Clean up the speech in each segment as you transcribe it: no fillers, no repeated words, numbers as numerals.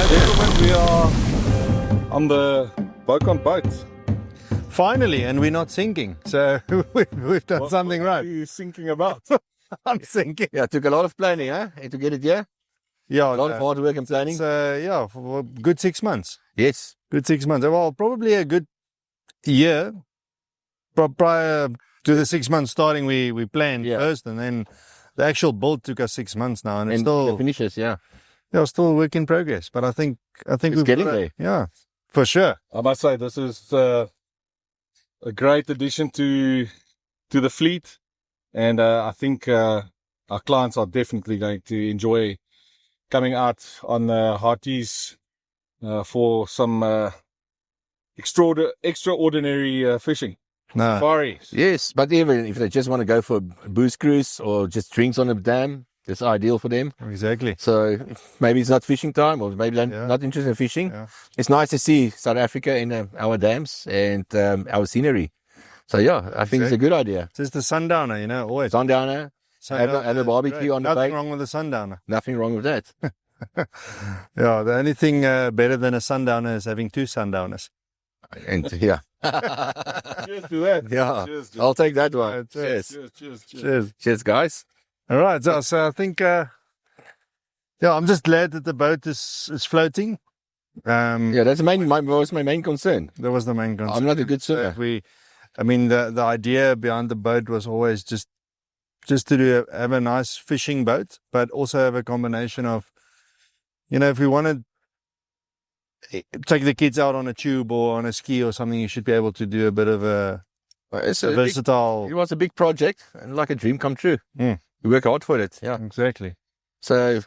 Gentlemen, we are on the Bowkon boat. Finally, and we're not sinking. So we've done something What right. are you thinking about? I'm sinking. Yeah, it took a lot of planning, huh? To get it here. Yeah, A lot of hard work and planning. yeah, for a good 6 months. Yes. Good 6 months. Well, probably a good year. Prior to the 6 months starting, we planned first, and then the actual build took us 6 months now, and it's still the finishes, still a work in progress. But I think we're getting there. Yeah, for sure. I must say, this is a great addition to the fleet, and I think our clients are definitely going to enjoy coming out on Harties for some extraordinary fishing. No. Safaris. Yes, but even if they just want to go for a booze cruise or just drinks on the dam, it's ideal for them. Exactly. So maybe it's not fishing time, or maybe they're not interested in fishing. Yeah. It's nice to see South Africa in our dams and our scenery. So yeah, I think it's a good idea. Just the sundowner, always. Sundowner, have a barbecue on the Nothing bay. wrong with the sundowner. Nothing wrong with that. Yeah, the only thing better than a sundowner is having two sundowners. And yeah, Cheers to that. yeah, Cheers, I'll take that one. Cheers. Cheers. Cheers. Cheers, guys. All right, so I think, I'm just glad that the boat is floating. Yeah, that's was my main concern. That was the main concern. I'm not a good swimmer. The idea behind the boat was always just to have a nice fishing boat, but also have a combination of, if we wanted to take the kids out on a tube or on a ski or something, you should be able to do a bit of a versatile. It was a big project and like a dream come true. Mm. We work hard for it. Yeah. Exactly. So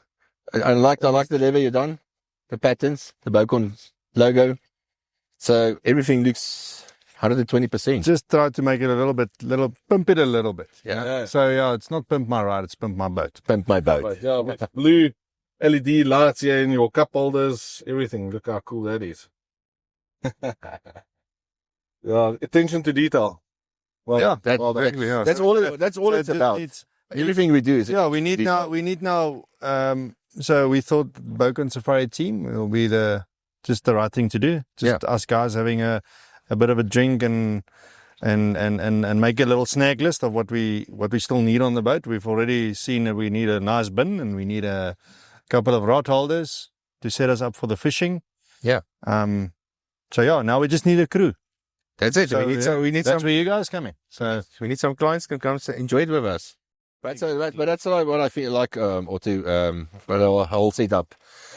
I like the leather you've done, the patterns, the Bowkon logo. So everything looks 120%. Just try to make it pimp it a little bit. Yeah. So yeah, it's not pimp my ride, it's pimp my boat. Pimp my boat. But yeah, with blue LED lights here in your cup holders, everything. Look how cool that is. Yeah, attention to detail. Well, Yeah, exactly. Yeah. That's all it's about. Everything we do is We need now. So we thought Bowkon Safari team will be the right thing to do. Just us guys having a bit of a drink and make a little snag list of what we still need on the boat. We've already seen that we need a nice bin and we need a couple of rod holders to set us up for the fishing. Yeah. Now we just need a crew. That's it. So, that's where you guys come in. So we need some clients can come enjoy it with us. But that's what I feel like, Otto, our whole setup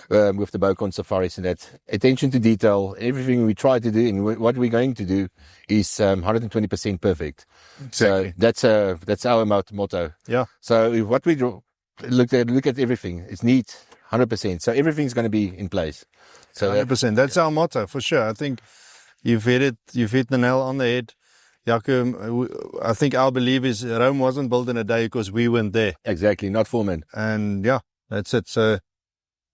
with the Bowkon Safaris, and that attention to detail. Everything we try to do and what we're going to do is 120% perfect. Exactly. So that's our motto. Yeah. So what we do, look at everything. It's neat, 100%. So everything's going to be in place. So 100%. That's our motto for sure. I think you've hit the nail on the head. Jaco, I think our belief is Rome wasn't built in a day because we weren't there. Exactly, not foreman. And yeah, that's it. So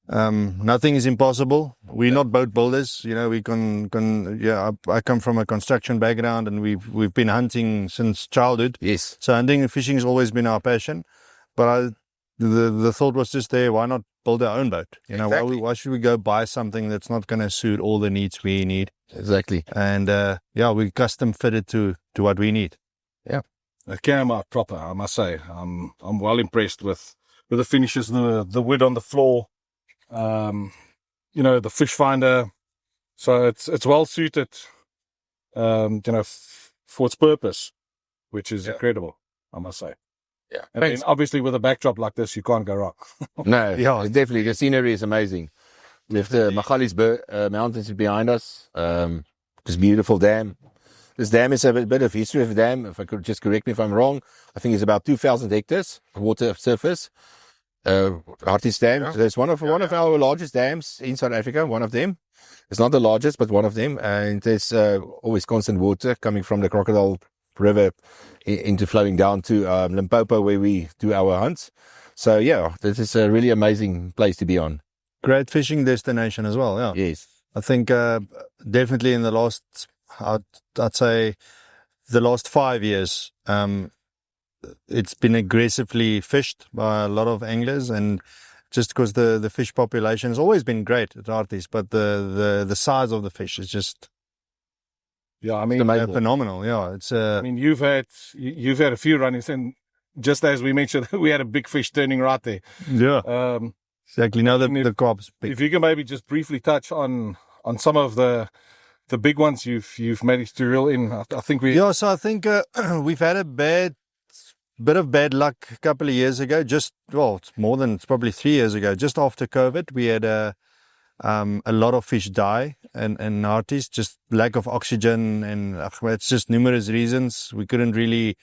nothing is impossible. We're not boat builders. We I come from a construction background and we've been hunting since childhood. Yes. So hunting and fishing has always been our passion. But the thought was just there, why not build our own boat? Exactly. Why should we go buy something that's not going to suit all the needs we need? Exactly. And we custom fitted to what we need. Yeah. It came out proper, I must say. I'm well impressed with the finishes, the wood on the floor, the fish finder. So it's well suited, for its purpose, which is incredible, I must say. Yeah. And then obviously with a backdrop like this, you can't go wrong. No, definitely. The scenery is amazing. We have the 𝗥𝗶𝗳𝗋𝗀𝗀𝗀𝗀 mountains behind us. This beautiful dam. This dam is a bit of history of the dam. If I could just correct me if I'm wrong, I think it's about 2,000 hectares of water surface. Hartbeespoort Dam. Yeah. So it's one of our largest dams in South Africa. One of them. It's not the largest, but one of them. And there's always constant water coming from the 𝗥𝗶𝗳𝗀𝗀𝗀𝗀 River into flowing down to Limpopo, where we do our hunts. So yeah, this is a really amazing place to be on. Great fishing destination as well. Yeah. Yes. I think definitely in the last, I'd say the last 5 years, it's been aggressively fished by a lot of anglers, and just because the fish population has always been great at Harties, but the size of the fish is just phenomenal. Yeah, it's. I mean, you've had a few runnings, and just as we mentioned, we had a big fish turning right there. Yeah, exactly. Now the cob's big. If you can maybe just briefly touch on some of the big ones you've managed to reel in. I think So I think we've had a bit of bad luck a couple of years ago. It's probably 3 years ago. Just after COVID, we had a lot of fish die and Harties, just lack of oxygen, and it's just numerous reasons. We couldn't really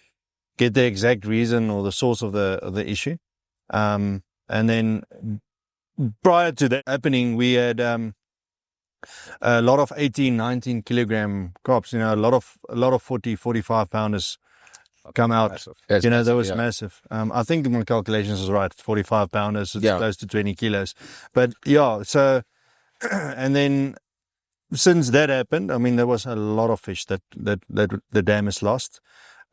get the exact reason or the source of the issue. And then prior to that happening, we had a lot of 18, 19 kilogram crops, a lot of 40, 45 pounders come out. Massive. That was massive. I think my calculations is right. 45 pounders, it's close to 20 kilos. But so, and then since that happened, I mean, there was a lot of fish that the dam has lost.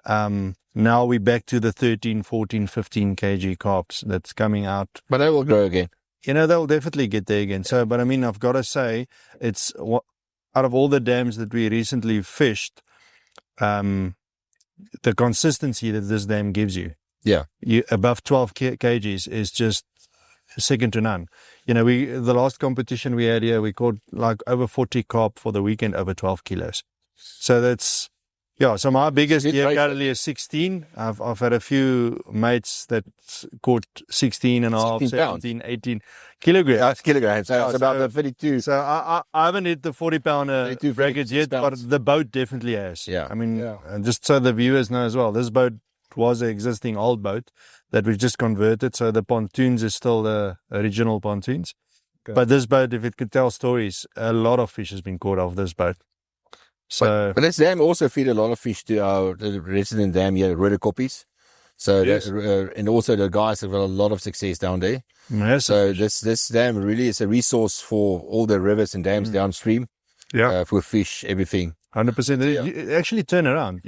Now we're back to the 13, 14, 15 kg carps that's coming out. But they will grow again. They'll definitely get there again. So, but I mean, I've got to say, it's out of all the dams that we recently fished, the consistency that this dam gives you, above 12 kgs is just second to none. The last competition we had here, we caught like over 40 carp for the weekend, over 12 kilos. So that's. So my biggest year currently is 16. I've had a few mates that caught 16 and a half, 17, 18 kilograms. That's kilograms. So it's about the 32. So I haven't hit the 40-pounder bracket yet, but the boat definitely has. Yeah. I mean, just so the viewers know as well, this boat was an existing old boat that we just converted. So the pontoons is still the original pontoons. Okay. But this boat, if it could tell stories, a lot of fish has been caught off this boat. So, but this dam also feed a lot of fish to our resident dam here, 𝗥𝗶𝗳𝗹𝗀𝗀𝗋. So and also the guys have got a lot of success down there. So this dam really is a resource for all the rivers and dams downstream. For fish, everything. 100%. You actually turn around.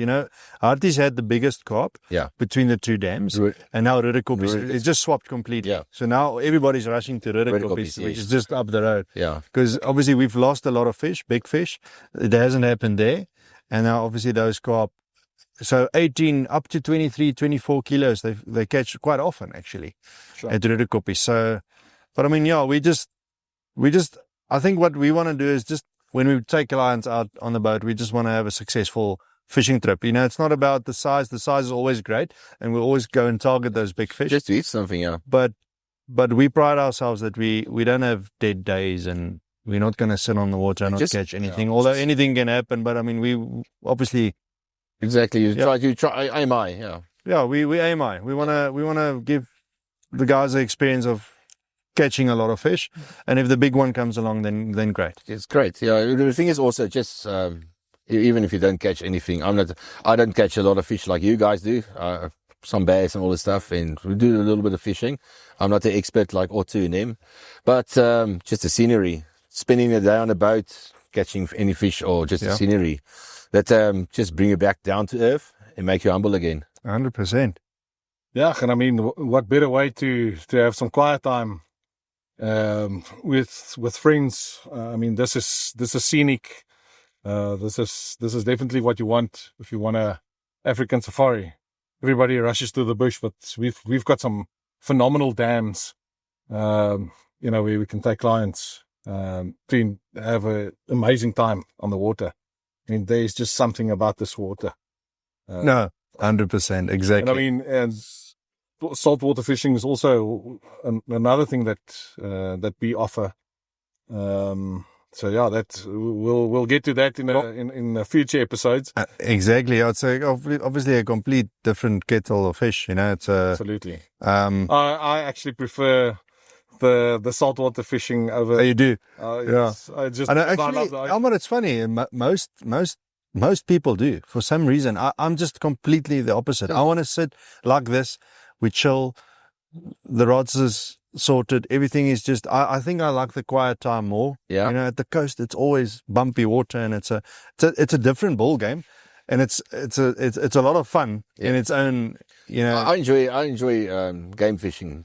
Harties had the biggest carp between the two dams, and now 𝗥𝗶𝗳𝗹𝗀𝗧 it's just swapped completely. So now everybody's rushing to 𝗥𝗶𝗳𝗹𝗀𝗧, which is just up the road. Because obviously we've lost a lot of fish, big fish. It hasn't happened there, and now obviously those carp. So 18 up to 23, 24 kilos, they catch quite often actually at 𝗥𝗶𝗳𝗹𝗀𝗧. So, but I mean, we just. I think what we want to do is just. When we take clients out on the boat, we just want to have a successful fishing trip. It's not about the size. The size is always great, and we'll always go and target those big fish. Just to eat something, But we pride ourselves that we don't have dead days, and we're not going to sit on the water and not catch anything. Although anything can happen, but I mean, we obviously exactly. You try aim high, we aim high. We want to give the guys the experience of catching a lot of fish, and if the big one comes along, then great. It's great. The thing is also just even if you don't catch anything, I don't catch a lot of fish like you guys do, some bass and all this stuff, and we do a little bit of fishing. I'm not an expert like Otto and them, but just the scenery, spending a day on a boat, catching any fish, or just the scenery that just bring you back down to earth and make you humble again. 100%. Yeah, and I mean, what better way to have some quiet time with friends. I mean, this is scenic. This is definitely what you want if you want a African safari. Everybody rushes to the bush, but we've got some phenomenal dams, where we can take clients to have an amazing time on the water. I mean, there's just something about this water. No, 100%, exactly. And I mean, and saltwater fishing is also another thing that we offer. So that we'll get to that in future episodes. Exactly, I'd say obviously a complete different kettle of fish. It's absolutely. I actually prefer the saltwater fishing over. Oh, you do? Yes, I just. And actually, Elmar, it's funny. Most people do for some reason. I'm just completely the opposite. I want to sit like this. We chill. The rods is sorted. Everything is just. I think I like the quiet time more. Yeah. At the coast, it's always bumpy water, and it's a different ball game, and it's a lot of fun in its own. you know, I enjoy game fishing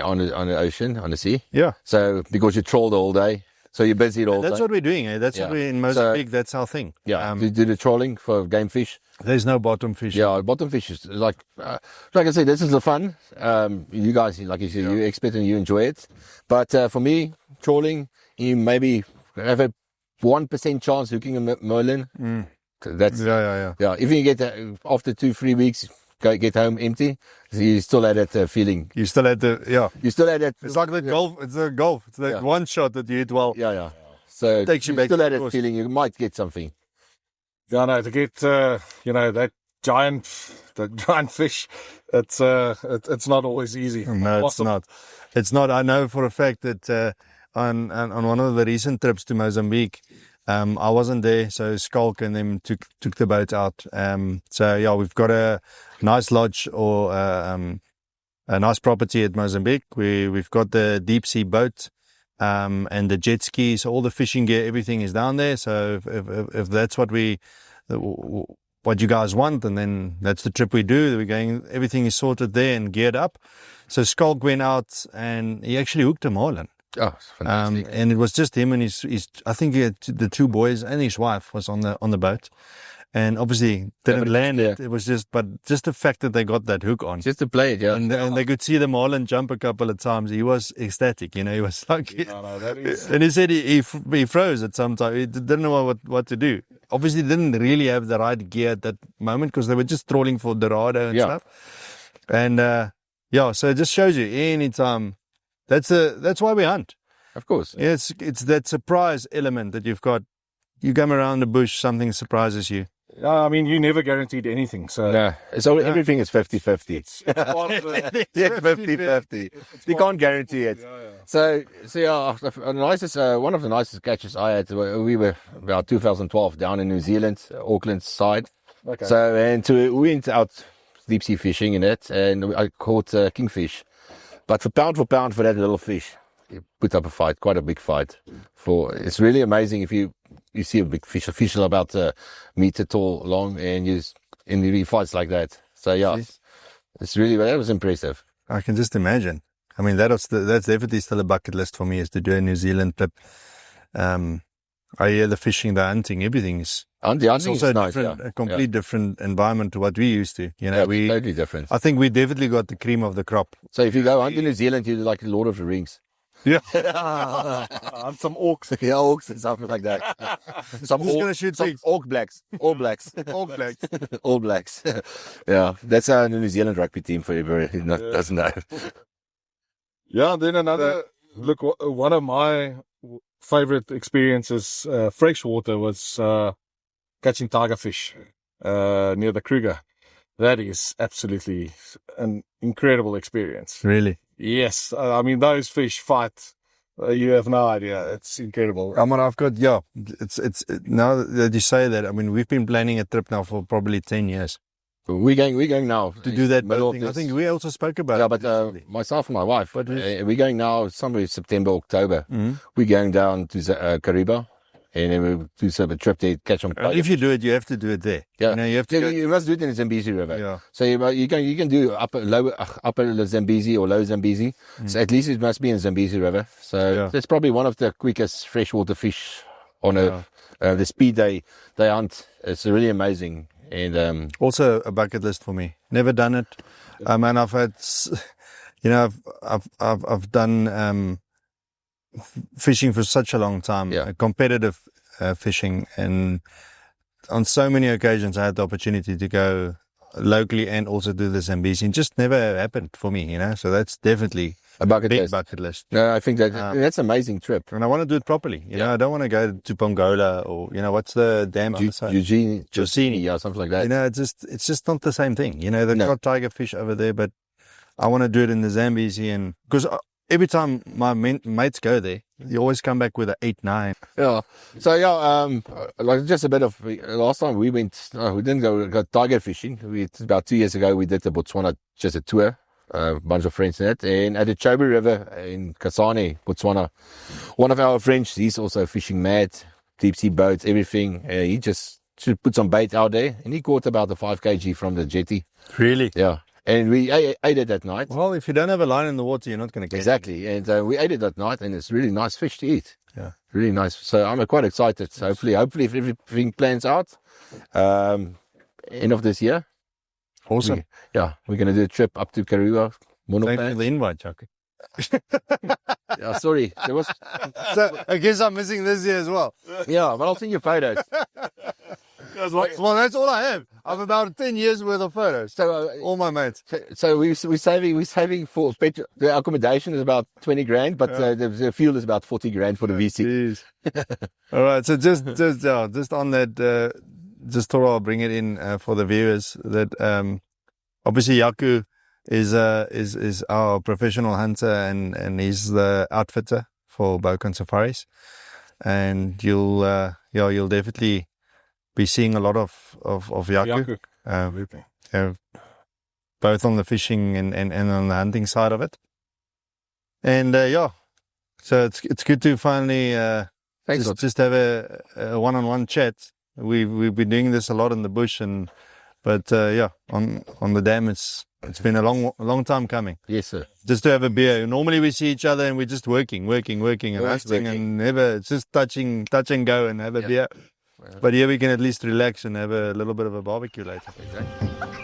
on the ocean, on the sea. yeah. So because you troll the whole day, so you're busy all day. That's what we're doing. Eh? That's Yeah. what we in Mozambique. That's our thing. Yeah, to do the trolling for game fish. There's no bottom fish. Yeah, bottom fish is like I say, this is the fun. You guys, like you said, you expect and you enjoy it. But for me, trawling, you maybe have a 1% chance hooking a marlin. That's Yeah. If you get after 2-3 weeks, get home empty, you still had that feeling. You still had You still had that. It's like the golf. It's the golf. It's that one shot that you hit well. Yeah. So Takes you you back still to had the that course. feeling you might get something. Yeah, no, to get that giant fish, it's not always easy. No, it's not. It's not. I know for a fact that on one of the recent trips to Mozambique, I wasn't there, so Skulk and them took the boat out. So yeah, we've got a nice lodge or a nice property at Mozambique. We've got the deep sea boat and the jet skis, so all the fishing gear, everything is down there. So if that's what you guys want, and then that's the trip we do. We're going. Everything is sorted there and geared up. So Skulk went out and he actually hooked a marlin. Oh, it's fantastic. And it was just him and his I think he had the two boys and his wife was on the boat, and obviously didn't land it. It was just the fact that they got that hook on, Just to play it, yeah. and they could see the marlin jump a couple of times. He was ecstatic, he was like, No, that is. and he said he froze at some time. He didn't know what to do. Obviously, didn't really have the right gear at that moment because they were just trawling for Dorado and stuff. And so it just shows you anytime. That's why we hunt. Of course. Yeah, it's that surprise element that you've got. You come around the bush, something surprises you. I mean, you never guaranteed anything. So No, everything is 50-50. it's part of the, Yeah, 50-50. You can't guarantee it. So the nicest, one of the nicest catches I had, we were about 2012 down in New Zealand, Auckland side. Okay. So we went out deep sea fishing in it, and I caught kingfish. But for pound for that little fish, you put up a fight, quite a big fight. It's really amazing if you see a big fish, a fish about a meter tall, long, and he fights like that. So it's really, that was impressive. I can just imagine. I mean, that's definitely still a bucket list for me, is to do a New Zealand trip. I hear the fishing, the hunting, everything is. The hunting also is nice, a complete different environment to what we used to. Totally different. I think we definitely got the cream of the crop. So if you go hunt in New Zealand, you're like the Lord of the Rings. Yeah. and some orcs. Yeah, orcs and something like that. Some Just gonna shoot pigs. orc blacks. All blacks. All blacks. All blacks. Yeah, that's the New Zealand rugby team for everybody who doesn't know. Yeah, then another look. One of my favorite experiences freshwater was catching tigerfish near the Kruger. That is absolutely an incredible experience. Really? Yes, I mean those fish fight. You have no idea. It's incredible. I mean, I've got it's now that you say that. I mean, we've been planning a trip now for probably 10 years We're going now to do that middle boat of thing. I this. think we also spoke about Yeah, it. but myself and my wife, But we're going now somewhere September, October. Mhm. We're going down to 𝗥𝗶𝗳𝗀𝗀𝗀𝗀, and then we'll do a trip there, catch some. If you do it, you have to do it there. Yeah. You have to. You must do it in the Zambezi River. Yeah. So you can do upper Zambezi or low Zambezi. So at least it must be in Zambezi River. So that's probably one of the quickest freshwater fish on earth. The speed they hunt, it's really amazing. And Also a bucket list for me. Never done it. And I've had, I've done fishing for such a long time. Competitive fishing, and on so many occasions I had the opportunity to go locally and also do the Zambezi. It just never happened for me, So that's definitely a bucket big list. bucket list. No, I think that's an amazing trip. And I want to do it properly. I don't want to go to Pongola or what's the dam on the side? Eugenie, yeah, something like that. It's just not the same thing. They've got tiger fish over there, but I want to do it in the Zambezi, and because every time my mates go there, you always come back with an 8-9. Yeah. So like just a bit of last time we went, we didn't go tiger fishing. About 2 years ago we did the Botswana, just a tour. A bunch of friends in it, and at the 𝗥𝗶𝗳𝗀𝗀𝗀𝗀 River in 𝗥𝗶𝗳𝗀𝗀𝗀𝗀, Botswana, one of our friends, he's also fishing mad, deep sea boats, everything. He just put some bait out there, and he caught about a 5 kg from the jetty. Really? Yeah, And we ate it that night. Well, if you don't have a line in the water, you're not going to get it. Exactly. And we ate it that night, and it's really nice fish to eat. Yeah. Really nice. So I'm quite excited. So hopefully if everything plans out, end of this year. Awesome. We're going to do a trip up to 𝗥𝗶𝗲𝗀𝗃. Thanks for the invite, Jaco. Yeah, sorry. There was, So I guess I'm missing this year as well. yeah, but I'll send you photos. Well, that's all I have. I've about 10 years worth of photos. So, All my mates. so we're saving for petrol. The accommodation is about 20 grand, but the fuel is about 40 grand for the VC. Jeez. All right. So just on that, just thought I'll bring it in for the viewers that obviously Jaco is our professional hunter and he's the outfitter for Bowkon Safaris, and you'll definitely be seeing a lot of Jaco, both on the fishing and on the hunting side of it. And so it's good to finally just have a one-on-one chat. We've been doing this a lot in the bush, but on the dam it's been a long time coming. Yes, sir. Just to have a beer. Normally we see each other and we're just working and hunting and never, it's just touch and go and have a beer. But here we can at least relax and have a little bit of a barbecue later. Exactly.